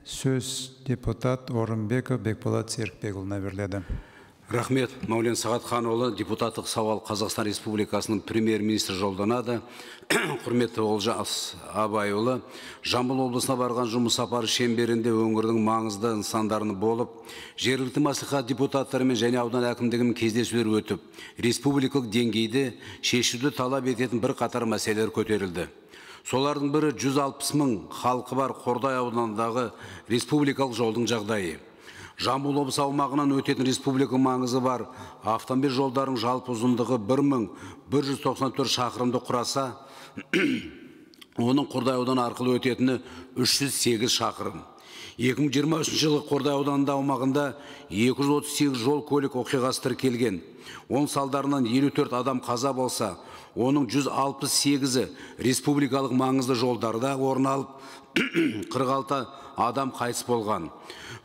Сөз депутат Орынбеков Бекболат Серікбекұлына беріледі. Рахмет, Маулен Сағатханұлы, депутаттық сауал Қазақстан Республикасының премьер-министрі жолданады. Құрметті Олжас Абайұлы, Жамбыл облысына барған жұмыс сапары шеңберінде өңірдің маңызды нысандарын болып, жергілікті мәслихат депутаттарымен және аудан әкімдігімен кездесулер өтіп, республикалық деңгейде шешуді талап ететін бір қатар мәселелер көтерілді. Солардың бірі 160 мың халқы бар Қордай ауданындағы республикалық жолдың жағдайы. Жамбыл облысы аумағынан өтетін республика маңызы бар автомобиль жолдарының жалпы ұзындығы 1194 шақырымды құраса, оның Қордай ауданы арқылы өтетіні 308 шақырым. 2023 жылы Қордай ауданында аумағында 238 жол көлік оқиғасы тіркелген. Оның салдарынан 54 адам қаза болса, оның 168-і республикалық маңызды жолдарда орын алып, 46 адам қайтыс болған.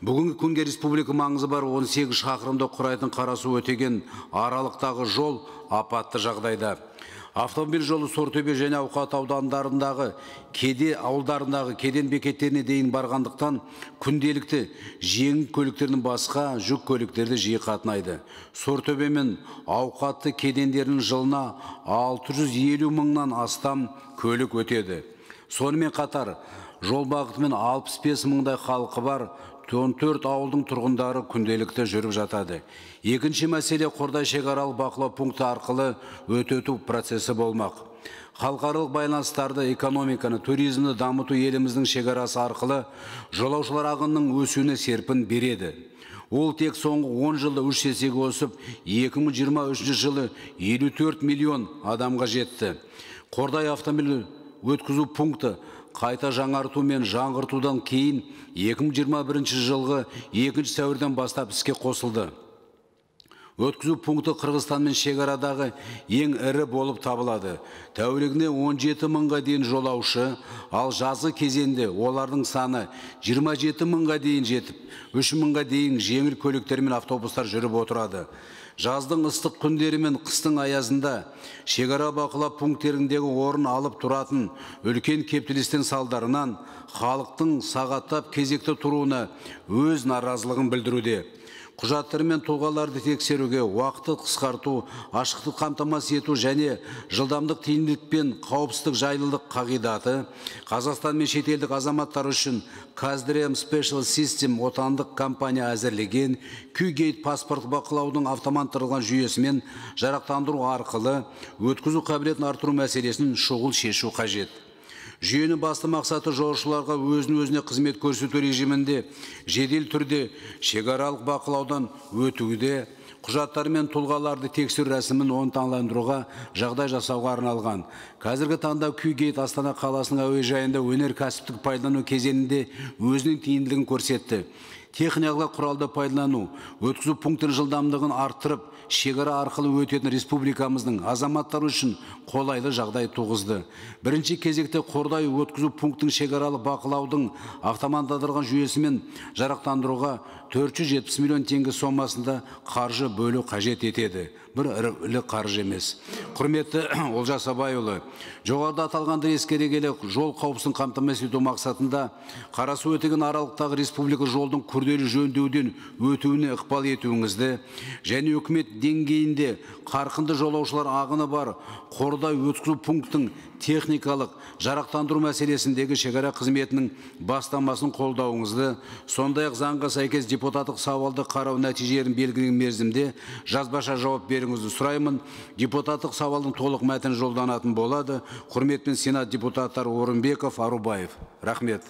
Бүгінгі күнге республика маңызы бар 18 шақырымды құрайтын Қарасу өтеген аралықтағы жол апатты жағдайда. Автомобиль жолы Сортөбе және Ауқат аудандарындағы ауылдарындағы кеден бекеттеріне дейін барғандықтан күнделікті жеңіл көліктердің басқа жүк көліктерді жиі қатынайды. Сортөбе мен Ауқатты кедендерінің жылына 650 мыңнан астам көлік өтеді. Сонымен қатар жол бағытымен 65 мыңдай халқы бар 14 ауылдың тұрғындары күнделікті жүріп жатады. Екінші мәселе Қордай шекаралық бақылау пункті арқылы өту процесі болмақ. Халықаралық байланыстарды, экономиканы, туризмді дамыту еліміздің шекарасы арқылы жолаушылар ағынының өсуіне серпін береді. Ол тек соңғы 10 жылда 3 есеге өсіп, 2023 жылы 54 миллион адамға жетті. Қордай автомобиль өткізу пункті қайта жаңарту мен жаңғыртудан кейін 2021 жылғы 2 сәуірден бастап іске қосылды. Өткізу пункті Қырғызстанмен шекарадағы ең ірі болып табылады. Тәулігіне 17 мыңға дейін жолаушы, ал жазғы кезеңде олардың саны 27 мыңға дейін жетіп, 3 мыңға дейін жеңіл көліктер мен автобустар жүріп отырады. Жаздың ыстық күндері мен қыстың аязында шекара бақылау пункттеріндегі орын алып тұратын үлкен кептелістен салдарынан халықтың сағаттап кезекте тұруына өз наразылығын білдіруде. Құжаттар мен тұлғаларды тексеруге уақытты қысқарту, ашықтық қамтамасыз ету және жылдамдық, тиімділік пен қауіпсіздік жайлылық қағидаты Қазақстан мен шетелдік азаматтар үшін Каздрем Special System отандық компания әзірлеген Q-Gate паспорт бақылаудың автоматтандырылған жүйесімен жарақтандыру арқылы өткізу қабілетін арттыру мәселесін шұғыл шешу қажет. Жүйенің басты мақсаты жолаушыларға өзіне қызмет көрсету режимінде жедел түрде шекаралық бақылаудан өтуде, құжаттар мен тұлғаларды тексеру рәсімін оңтайландыруға жағдай жасауға арналған. Қазіргі таңда Q-Gate Астана қаласының әуежайында өнеркәсіптік пайдалану кезеңінде өзінің тиімділігін көрсетті. Техникалық құралды пайдалану, өткізу пунктінің жылдамдығын арттырып, шекара арқылы өтетін республикамыздың азаматтары үшін қолайлы жағдай туғызды. Бірінші кезекте Қордай өткізу пунктінің шекаралық бақылаудың автоматтандырылған жүйесімен жарақтандыруға 470 миллион теңге сомасында қаржы бөлу қажет етеді. Бір ірі қаржы емес. Құрметті Олжас Абайұлы, жоғарыда аталғанды ескере келе жол қауіпсіздігін қамтамасыз ету мақсатында Қарасу өтеген аралықтағы республика жолдың күрделі жөндеуден өтуіне ықпал етуіңізді және үкімет деңгейінде қарқынды жолаушылар ағыны бар Қордай өткізу пунктінің техникалық жарақтандыру мәселесіндегі шекара қызметінің бастамасын қолдауыңызды, сондай-ақ заңға сәйкес депутаттық сауалды қарау нәтижелерін белгіленген мерзімде жазбаша жауап беруіңізді сұраймын. Депутаттық сауалдың толық мәтіні жолданатын болады. Құрметпен Сенат депутаттары Орынбеков, Арубаев. Рахмет.